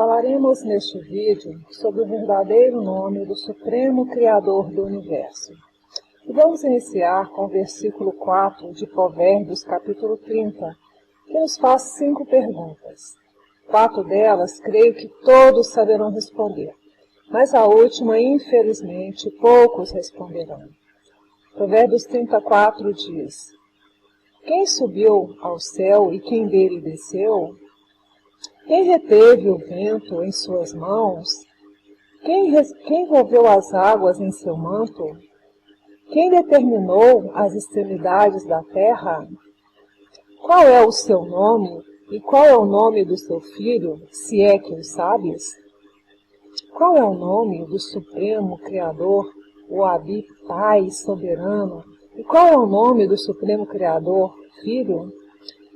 Falaremos neste vídeo sobre o verdadeiro nome do Supremo Criador do Universo. E vamos iniciar com o versículo 4 de Provérbios, capítulo 30, que nos faz 5 perguntas. 4 delas, creio que todos saberão responder, mas a última, infelizmente, poucos responderão. Provérbios 34 diz: Quem subiu ao céu e quem dele desceu? Quem reteve o vento em suas mãos? Quem envolveu as águas em seu manto? Quem determinou as extremidades da terra? Qual é o seu nome e qual é o nome do seu filho, se é que o sabes? Qual é o nome do Supremo Criador, o Abi, Pai soberano? E qual é o nome do Supremo Criador, Filho?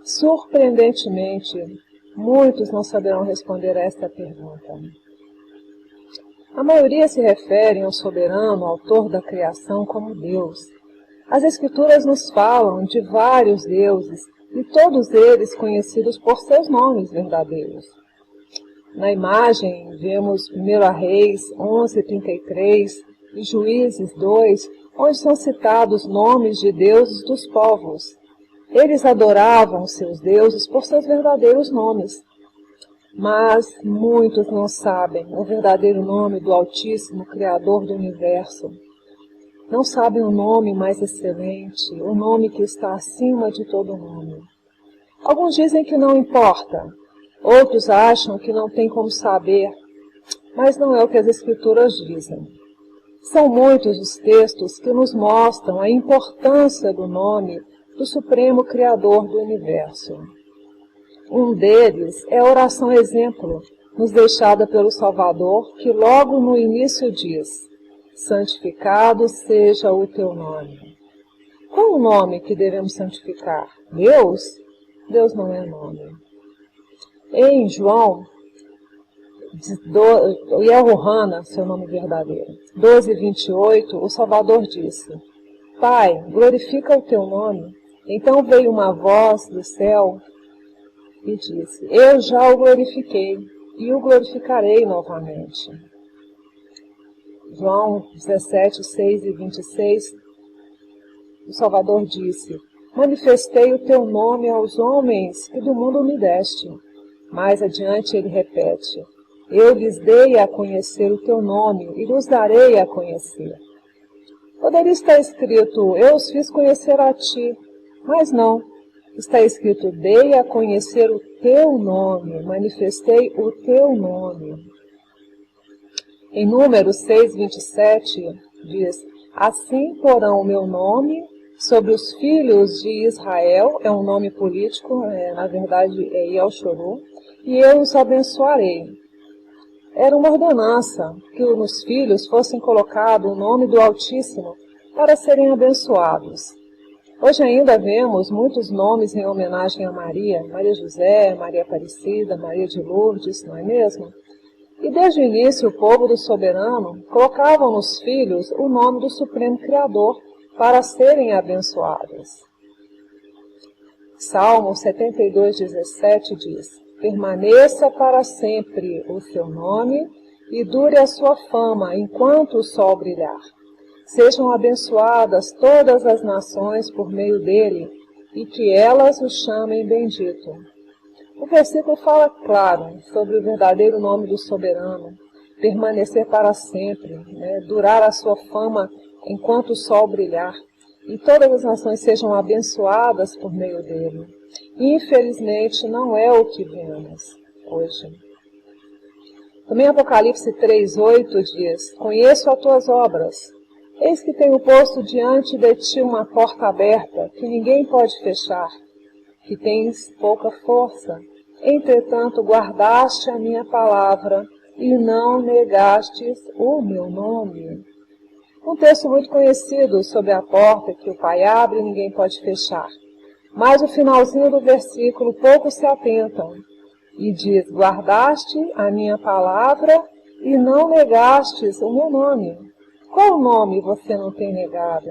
Surpreendentemente, muitos não saberão responder a esta pergunta. A maioria se referem ao soberano, autor da criação, como Deus. As Escrituras nos falam de vários deuses, e todos eles conhecidos por seus nomes verdadeiros. Na imagem, vemos 1 Reis 11:33 e Juízes 2, onde são citados nomes de deuses dos povos. Eles adoravam seus deuses por seus verdadeiros nomes. Mas muitos não sabem o verdadeiro nome do Altíssimo Criador do Universo. Não sabem o nome mais excelente, o nome que está acima de todo nome. Alguns dizem que não importa, outros acham que não tem como saber, mas não é o que as Escrituras dizem. São muitos os textos que nos mostram a importância do nome do Supremo Criador do Universo. Um deles é a oração exemplo, nos deixada pelo Salvador, que logo no início diz: santificado seja o teu nome. Qual o nome que devemos santificar? Deus? Deus não é nome. Em João, Yahuana, seu nome verdadeiro, 12:28, o Salvador disse: Pai, glorifica o teu nome. Então veio uma voz do céu e disse: Eu já o glorifiquei e o glorificarei novamente. João 17:6 e 26, o Salvador disse: Manifestei o teu nome aos homens que do mundo me deste. Mais adiante ele repete: Eu lhes dei a conhecer o teu nome e lhes darei a conhecer. Poderia estar escrito: Eu os fiz conhecer a ti, mas não. Está escrito: dei a conhecer o teu nome, manifestei o teu nome. Em Números 6:27 diz: Assim porão o meu nome sobre os filhos de Israel, é um nome político, na verdade é Yel-Shuru, e eu os abençoarei. Era uma ordenança que nos filhos fossem colocado o nome do Altíssimo para serem abençoados. Hoje ainda vemos muitos nomes em homenagem a Maria, Maria José, Maria Aparecida, Maria de Lourdes, não é mesmo? E desde o início o povo do soberano colocava nos filhos o nome do Supremo Criador para serem abençoados. Salmo 72:17 diz: Permaneça para sempre o seu nome e dure a sua fama enquanto o sol brilhar. Sejam abençoadas todas as nações por meio dele, e que elas o chamem bendito. O versículo fala claro sobre o verdadeiro nome do soberano, permanecer para sempre, durar a sua fama enquanto o sol brilhar, e todas as nações sejam abençoadas por meio dele. Infelizmente, não é o que vemos hoje. Também Apocalipse 3:8 diz: Conheço as tuas obras. Eis que tenho posto diante de ti uma porta aberta, que ninguém pode fechar, que tens pouca força. Entretanto, guardaste a minha palavra e não negastes o meu nome. Um texto muito conhecido sobre a porta que o Pai abre e ninguém pode fechar. Mas o finalzinho do versículo poucos se atentam. E diz: guardaste a minha palavra e não negastes o meu nome. Qual nome você não tem negado?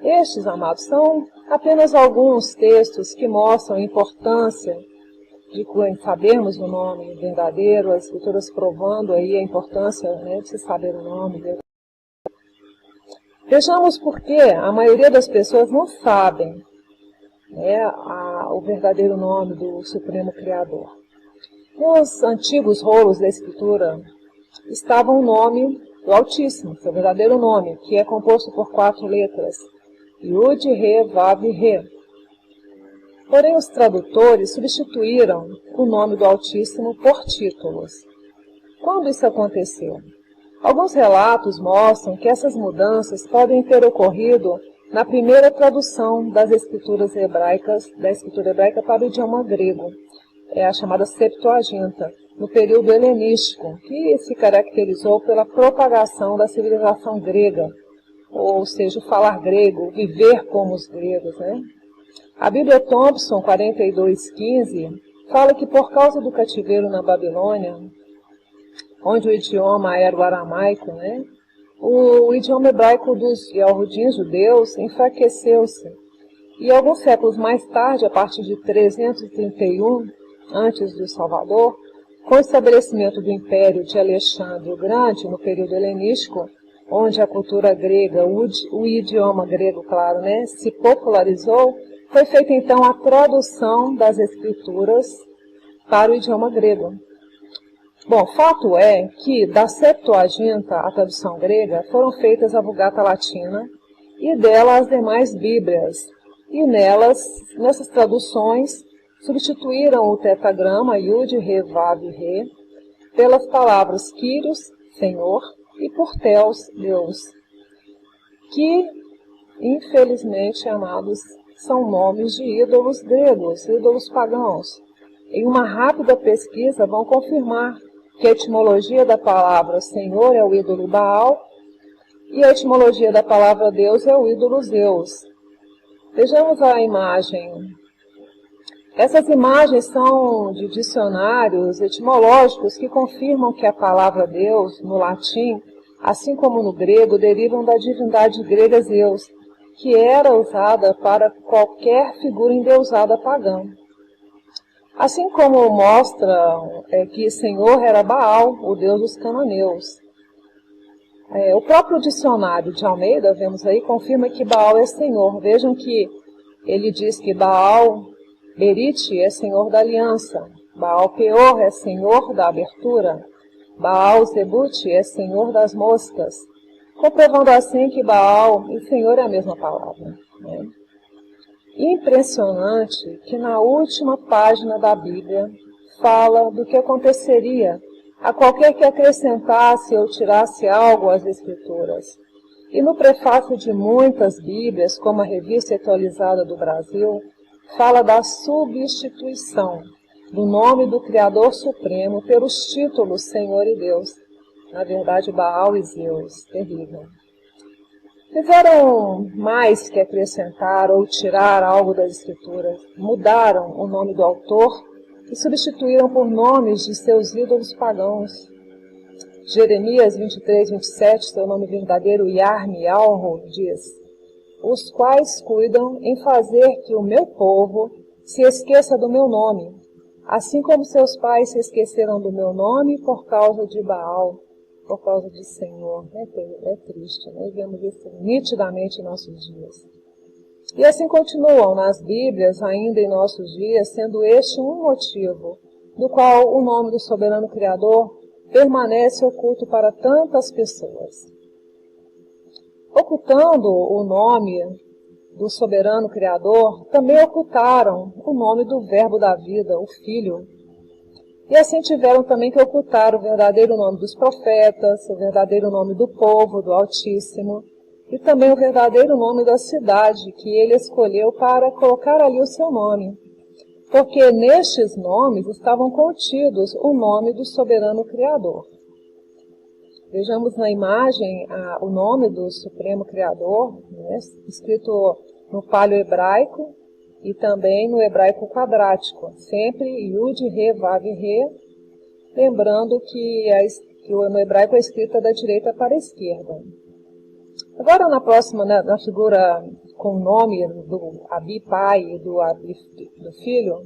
Estes, amados, são apenas alguns textos que mostram a importância de sabermos o nome verdadeiro, as escrituras provando aí a importância, né, de se saber o nome. Vejamos por que a maioria das pessoas não sabem, né, o verdadeiro nome do Supremo Criador. Nos antigos rolos da Escritura estava o nome do Altíssimo, seu verdadeiro nome, que é composto por 4 letras, Yud, Re, Vav, Re. Porém, os tradutores substituíram o nome do Altíssimo por títulos. Quando isso aconteceu? Alguns relatos mostram que essas mudanças podem ter ocorrido na primeira tradução das escrituras hebraicas, da escritura hebraica para o idioma grego, é a chamada Septuaginta, no período helenístico, que se caracterizou pela propagação da civilização grega, ou seja, o falar grego, viver como os gregos, né? A Bíblia Thompson 42:15 fala que por causa do cativeiro na Babilônia, onde o idioma era o aramaico, né, o idioma hebraico dos Yahudim, judeus, enfraqueceu-se. E alguns séculos mais tarde, a partir de 331, antes do Salvador, com o estabelecimento do Império de Alexandre o Grande, no período helenístico, onde a cultura grega, o idioma grego, claro, né, se popularizou, foi feita então a tradução das escrituras para o idioma grego. Bom, fato é que da Septuaginta, a tradução grega, foram feitas a Vulgata Latina e dela as demais Bíblias. E nessas traduções, substituíram o tetragrama Yud, Re, Vav, Re pelas palavras Kyrios, Senhor, e por Theos, Deus, que, infelizmente, amados, são nomes de ídolos gregos, ídolos pagãos. Em uma rápida pesquisa vão confirmar que a etimologia da palavra Senhor é o ídolo Baal e a etimologia da palavra Deus é o ídolo Zeus. Vejamos a imagem. Essas imagens são de dicionários etimológicos que confirmam que a palavra Deus, no latim, assim como no grego, derivam da divindade grega Zeus, que era usada para qualquer figura endeusada pagã. Assim como mostra que Senhor era Baal, o deus dos cananeus. O próprio dicionário de Almeida, vemos aí, confirma que Baal é Senhor. Vejam que ele diz que Baal Berite é Senhor da aliança, Baal Peor é Senhor da abertura, Baal Zebute é Senhor das moscas, comprovando assim que Baal e Senhor é a mesma palavra, né? Impressionante que na última página da Bíblia fala do que aconteceria a qualquer que acrescentasse ou tirasse algo às Escrituras. E no prefácio de muitas Bíblias, como a Revista Atualizada do Brasil, fala da substituição do nome do Criador Supremo pelos títulos Senhor e Deus. Na verdade, Baal e Zeus. Terrível. Fizeram mais que acrescentar ou tirar algo das Escrituras. Mudaram o nome do autor e substituíram por nomes de seus ídolos pagãos. Jeremias 23:27, seu nome verdadeiro, Yarmi-Alro, diz: os quais cuidam em fazer que o meu povo se esqueça do meu nome, assim como seus pais se esqueceram do meu nome por causa de Baal, por causa de Senhor. É triste, né? Vemos isso nitidamente em nossos dias. E assim continuam nas Bíblias, ainda em nossos dias, sendo este um motivo do qual o nome do soberano Criador permanece oculto para tantas pessoas. Ocultando o nome do soberano Criador, também ocultaram o nome do Verbo da vida, o Filho. E assim tiveram também que ocultar o verdadeiro nome dos profetas, o verdadeiro nome do povo, do Altíssimo, e também o verdadeiro nome da cidade que ele escolheu para colocar ali o seu nome. Porque nestes nomes estavam contidos o nome do soberano Criador. Vejamos na imagem o nome do Supremo Criador, né, escrito no paleo hebraico e também no hebraico quadrático, sempre Yud, Re, Vav, Re, lembrando que no hebraico é escrita da direita para a esquerda. Agora na próxima, na figura com o nome do Abi pai e do Abi do filho,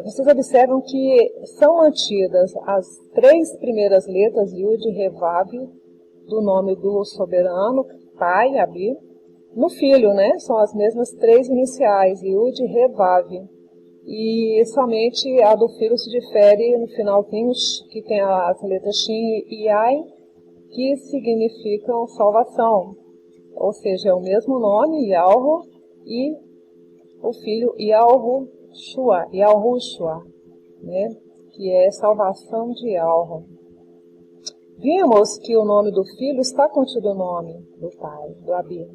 vocês observam que são mantidas as 3 primeiras letras, Yud, Re, Vav, do nome do soberano, Pai, Abi. No filho, né, são as mesmas 3 iniciais, Yud, Re, Vav. E somente a do filho se difere no finalzinho, que tem as letras Shin e Yai, que significam salvação. Ou seja, é o mesmo nome, Yalro, e o filho Yalrushua, né, que é salvação de Yalro. Vimos que o nome do filho está contido no nome do pai, do Abi.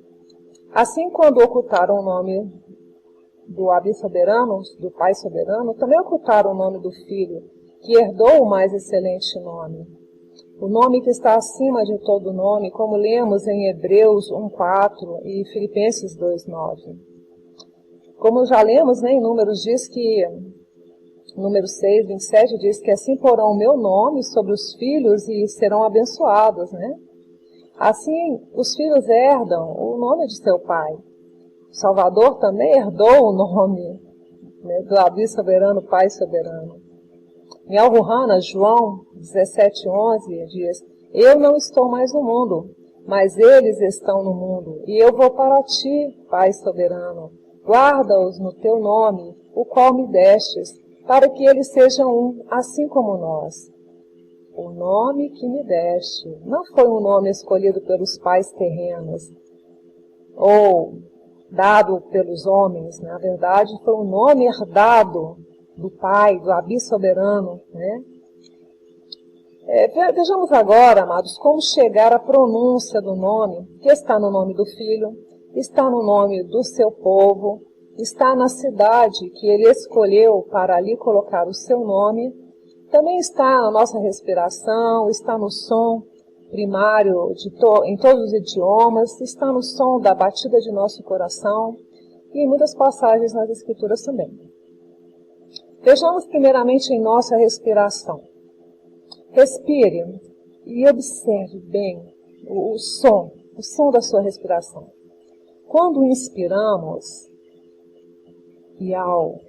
Assim, quando ocultaram o nome do Abi soberano, do pai soberano, também ocultaram o nome do filho, que herdou o mais excelente nome. O nome que está acima de todo nome, como lemos em Hebreus 1:4 e Filipenses 2:9. Como já lemos, né, em Números diz que, número 6:27 diz que assim porão o meu nome sobre os filhos e serão abençoados, né? Assim, os filhos herdam o nome de seu pai. O Salvador também herdou o nome, né, do Abi soberano, Pai soberano. Em Al-Ruhana, João 17:11 diz: eu não estou mais no mundo, mas eles estão no mundo, e eu vou para ti, Pai soberano. Guarda-os no teu nome, o qual me destes, para que eles sejam um, assim como nós. O nome que me deste não foi um nome escolhido pelos pais terrenos, ou dado pelos homens. Na verdade, foi um nome herdado do Pai, do Abi soberano, né? Vejamos agora, amados, como chegar à pronúncia do nome, que está no nome do Filho, está no nome do seu povo, está na cidade que ele escolheu para ali colocar o seu nome, também está na nossa respiração, está no som primário em todos os idiomas, está no som da batida de nosso coração e em muitas passagens nas Escrituras também. Vejamos primeiramente em nossa respiração. Respire e observe bem o som da sua respiração. Quando inspiramos, Yau.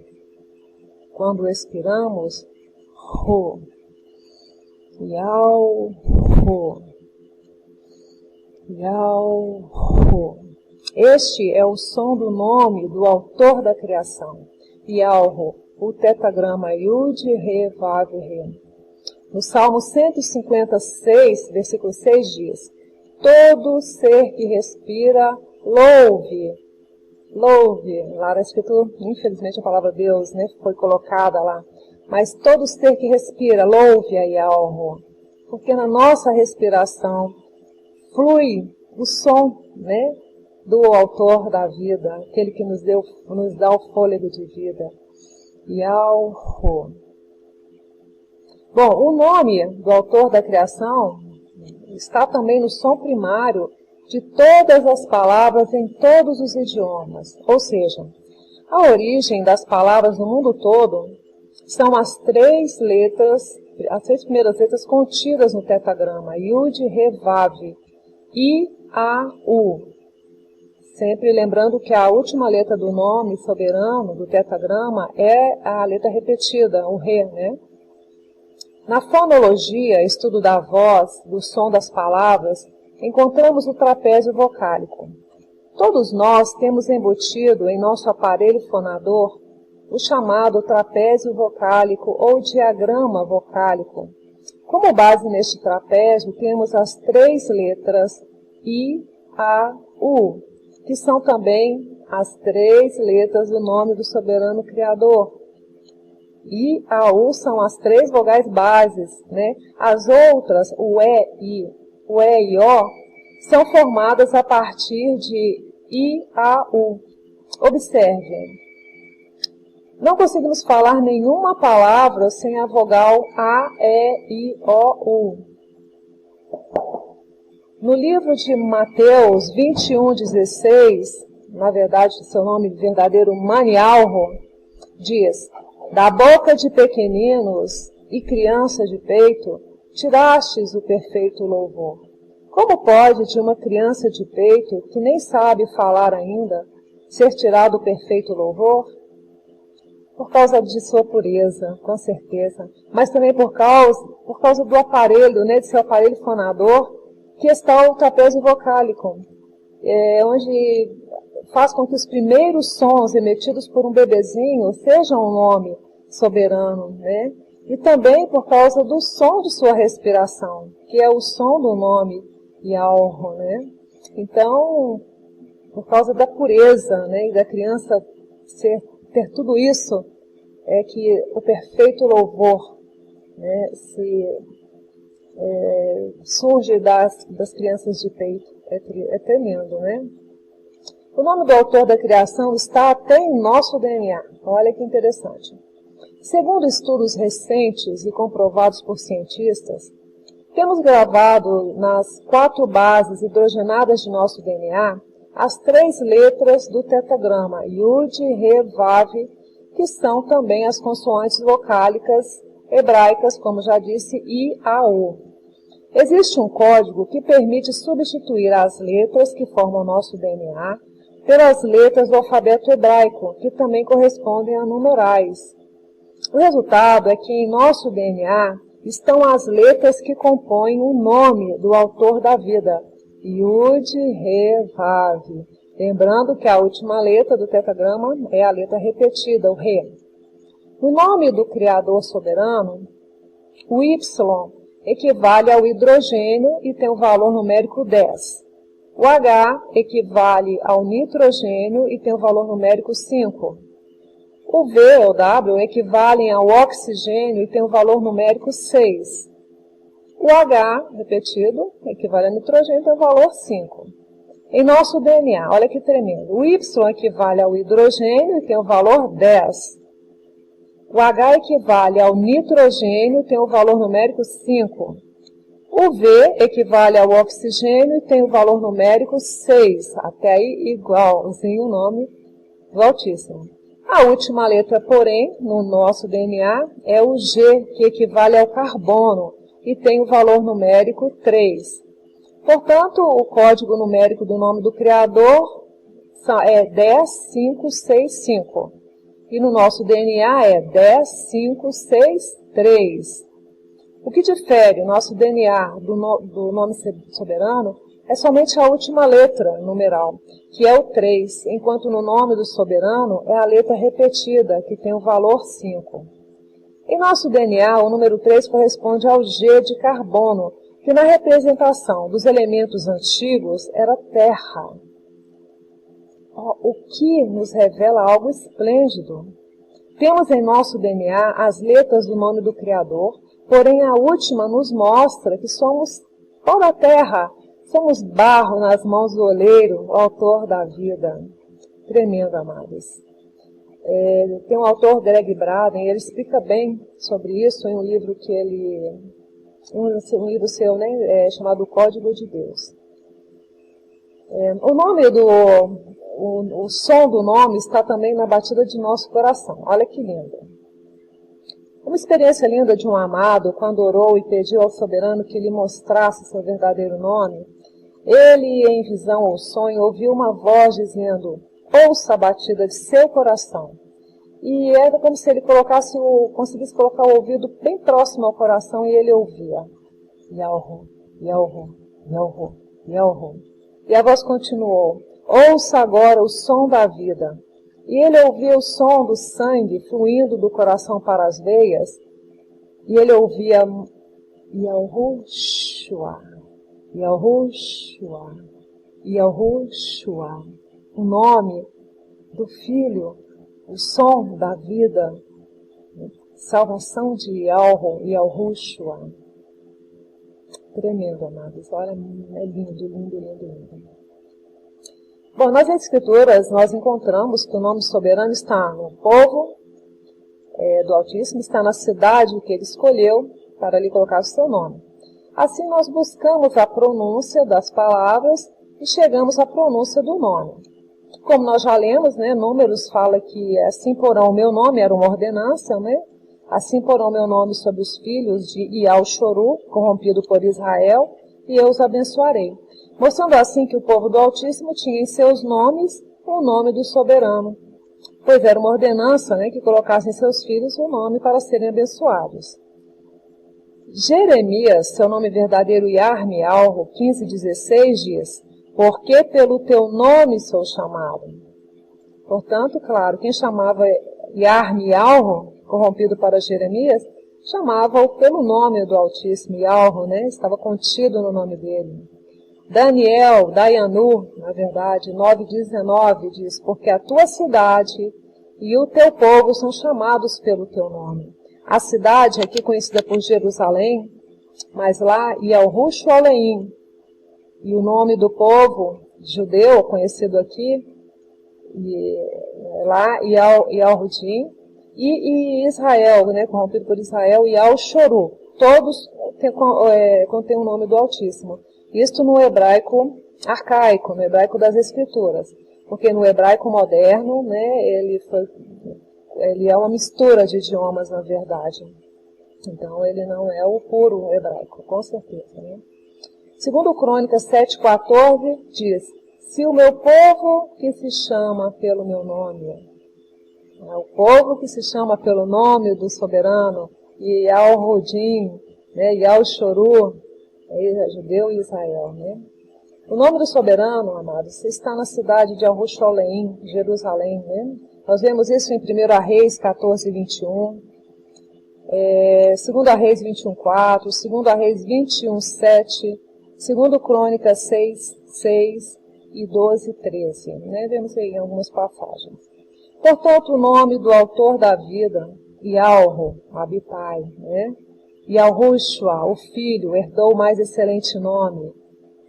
Quando expiramos, Ro. Yau, Ro. Yau, Ro. Este é o som do nome do autor da criação. Yau, Ro. O tetragrama Yud, Re, Vav, Re. No Salmo 156, versículo 6 diz: todo ser que respira, louve. Louve. Lá era escrito, infelizmente a palavra Deus, né, foi colocada lá. Mas todo ser que respira, louve a Yahweh. Porque na nossa respiração flui o som, né, do autor da vida, aquele que nos dá o fôlego de vida. Yahweh. Bom, o nome do autor da criação está também no som primário de todas as palavras em todos os idiomas. Ou seja, a origem das palavras no mundo todo são as 3 primeiras letras contidas no tetragrama, Yud, Re, Vav, I, A, U. Sempre lembrando que a última letra do nome soberano do tetragrama é a letra repetida, o Re, né? Na fonologia, estudo da voz, do som das palavras, encontramos o trapézio vocálico. Todos nós temos embutido em nosso aparelho fonador o chamado trapézio vocálico ou diagrama vocálico. Como base neste trapézio, temos as 3 letras I, A, U, que são também as 3 letras do nome do soberano Criador. I, A, U são as 3 vogais bases, né? As outras, o E e O, são formadas a partir de I, A, U. Observem. Não conseguimos falar nenhuma palavra sem a vogal A, E, I, O, U. No livro de Mateus 21:16, na verdade, seu nome verdadeiro, Manialro, diz: da boca de pequeninos e crianças de peito, tirastes o perfeito louvor. Como pode de uma criança de peito, que nem sabe falar ainda, ser tirado o perfeito louvor? Por causa de sua pureza, com certeza. Mas também por causa do aparelho, né, de seu aparelho fonador, que está o trapézio vocálico, onde faz com que os primeiros sons emitidos por um bebezinho sejam um nome soberano, né? E também por causa do som de sua respiração, que é o som do nome Yalro, né? Então, por causa da pureza, né, e da criança ter tudo isso, é que o perfeito louvor, né, surge das crianças de peito. É tremendo, né? O nome do autor da criação está até em nosso DNA. Olha que interessante. Segundo estudos recentes e comprovados por cientistas, temos gravado nas 4 bases hidrogenadas de nosso DNA as 3 letras do tetragrama, Yud, Re, Vav, que são também as consoantes vocálicas hebraicas, como já disse, I, A, O. Existe um código que permite substituir as letras que formam nosso DNA pelas letras do alfabeto hebraico, que também correspondem a numerais. O resultado é que em nosso DNA estão as letras que compõem o nome do autor da vida, Yud, Re, Vav. Lembrando que a última letra do tetragrama é a letra repetida, o Re. No nome do Criador soberano, o Y equivale ao hidrogênio e tem o valor numérico 10. O H equivale ao nitrogênio e tem o valor numérico 5. O V ou W equivalem ao oxigênio e tem o valor numérico 6. O H, repetido, equivale a nitrogênio e tem o valor 5. Em nosso DNA, olha que tremendo, o Y equivale ao hidrogênio e tem o valor 10. O H equivale ao nitrogênio e tem o valor numérico 5. O V equivale ao oxigênio e tem o valor numérico 6. Até aí igualzinho o nome do Altíssimo. A última letra, porém, no nosso DNA é o G, que equivale ao carbono e tem o valor numérico 3. Portanto, o código numérico do nome do Criador é 10565. E no nosso DNA é 10563. O que difere o nosso DNA do nome soberano é somente a última letra numeral, que é o 3, enquanto no nome do soberano é a letra repetida, que tem o valor 5. Em nosso DNA, o número 3 corresponde ao G de carbono, que na representação dos elementos antigos era terra. O que nos revela algo esplêndido. Temos em nosso DNA as letras do nome do Criador, porém a última nos mostra que somos pó da terra, somos barro nas mãos do oleiro, o autor da vida. Tremendo, amados. Tem um autor, Greg Braden, ele explica bem sobre isso em um livro que um livro seu, né, chamado O Código de Deus. O som do nome está também na batida de nosso coração. Olha que lindo. Uma experiência linda de um amado, quando orou e pediu ao soberano que lhe mostrasse seu verdadeiro nome, ele, em visão ou sonho, ouviu uma voz dizendo, ouça a batida de seu coração. E era como se ele conseguisse colocar o ouvido bem próximo ao coração e ele ouvia. Yalro, Yalro, Yalro, Yalro. E a voz continuou, ouça agora o som da vida. E ele ouvia o som do sangue fluindo do coração para as veias. E ele ouvia Yahushua, Yahushua, Yahushua. O nome do Filho, o som da vida, salvação de Yalro, Yahushua. Tremendo, amados. Olha, é lindo, lindo, lindo, lindo. Bom, nas Escrituras nós encontramos que o nome soberano está no povo do Altíssimo, está na cidade que ele escolheu para lhe colocar o seu nome. Assim nós buscamos a pronúncia das palavras e chegamos à pronúncia do nome. Como nós já lemos, né, Números fala que assim porão o meu nome, era uma ordenança, né? Assim porão o meu nome sobre os filhos de Ial-Choru, corrompido por Israel, e eu os abençoarei. Mostrando assim que o povo do Altíssimo tinha em seus nomes o nome do soberano. pois era uma ordenança, né, que colocassem seus filhos o nome para serem abençoados. Jeremias, seu nome verdadeiro Yarmial, 15:16 diz: porque pelo teu nome sou chamado. Portanto, claro, quem chamava Yarmial, corrompido para Jeremias, chamava-o pelo nome do Altíssimo, Yalro, né? Estava contido no nome dele. Daniel, Dayanu, na verdade, 9:19 diz: porque a tua cidade e o teu povo são chamados pelo teu nome. A cidade, aqui conhecida por Jerusalém, mas lá Yalrush-Oleim. E o nome do povo judeu, conhecido aqui, lá Yalrudim, e Israel, né, corrompido por Israel, Yal-Shoru. Todos contêm o nome do Altíssimo. Isto no hebraico arcaico, no hebraico das Escrituras. Porque no hebraico moderno, né, ele é uma mistura de idiomas, na verdade. Então, ele não é o puro hebraico, com certeza. Né? Segundo Crônicas 7:14, diz: se o meu povo que se chama pelo meu nome, o povo que se chama pelo nome do soberano, Yal-Rodim, né, Yal-Shoru, é judeu e Israel, né? O nome do soberano, amados, está na cidade de Yalrush-Oleim, Jerusalém, né? Nós vemos isso em 1 Reis 14:21, 2 Reis 21:4, 2 Reis 21:7, 2 Crônicas 6:6 e 12:13, né? Vemos aí em algumas passagens. Portanto, o nome do autor da vida, Yalro, Abipai, né? Yalrushua, o filho, herdou o mais excelente nome,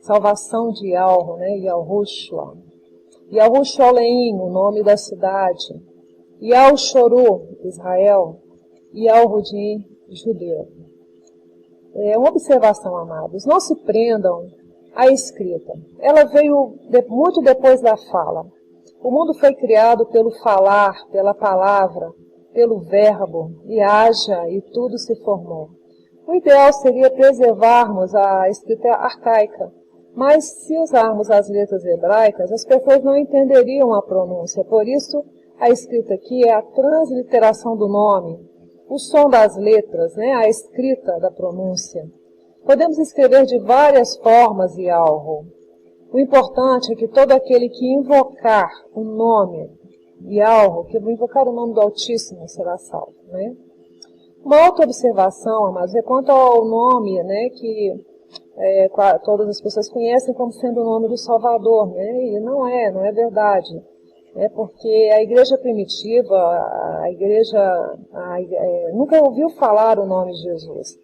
salvação de Yalro, né? Yalrushua. Yalrush-Oleim, o nome da cidade. Yal-Shoru, Israel. Yal-Rodim, judeu. Uma observação, amados. Não se prendam à escrita. Ela veio muito depois da fala. O mundo foi criado pelo falar, pela palavra, pelo verbo, e haja, e tudo se formou. O ideal seria preservarmos a escrita arcaica, mas se usarmos as letras hebraicas, as pessoas não entenderiam a pronúncia. Por isso, a escrita aqui é a transliteração do nome, o som das letras, né? A escrita da pronúncia. Podemos escrever de várias formas Yalro. O importante é que todo aquele que invocar o nome Yalro, que invocar o nome do Altíssimo, será salvo, né? Uma outra observação, amados, é quanto ao nome, né, que todas as pessoas conhecem como sendo o nome do Salvador, né? E não é verdade. Porque a igreja primitiva, nunca ouviu falar o nome de Jesus.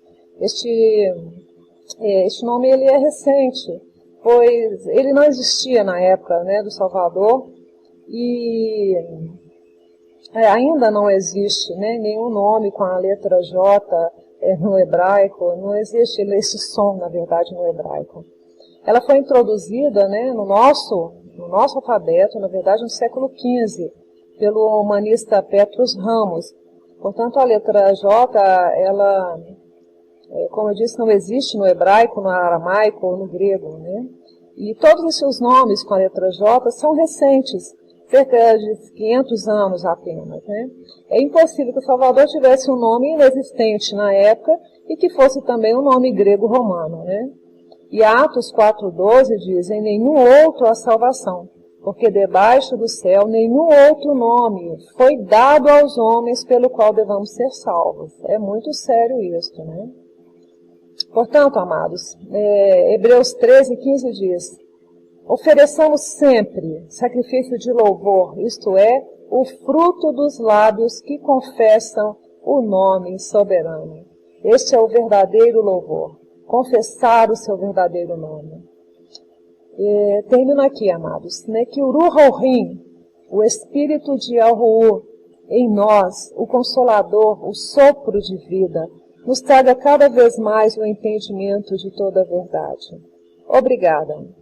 Este nome ele é recente, pois ele não existia na época, né, do Salvador, e ainda não existe, né, nenhum nome com a letra J no hebraico, não existe esse som, na verdade, no hebraico. Ela foi introduzida, né, no nosso alfabeto, na verdade, no século XV, pelo humanista Petrus Ramos. Portanto, a letra J, ela, como eu disse, não existe no hebraico, no aramaico ou no grego, né? E todos os seus nomes com a letra J são recentes, cerca de 500 anos apenas, né? É impossível que o Salvador tivesse um nome inexistente na época e que fosse também um nome grego-romano, né? E Atos 4:12 diz: em nenhum outro há salvação, porque debaixo do céu nenhum outro nome foi dado aos homens pelo qual devamos ser salvos. É muito sério isso, né? Portanto, amados, Hebreus 13:15 diz: ofereçamos sempre sacrifício de louvor, isto é, o fruto dos lábios que confessam o nome soberano. Este é o verdadeiro louvor, confessar o seu verdadeiro nome. Termino aqui, amados, né, que o Ruh-Rim, o espírito de Yalruh, em nós, o Consolador, o sopro de vida, nos traga cada vez mais o entendimento de toda a verdade. Obrigada.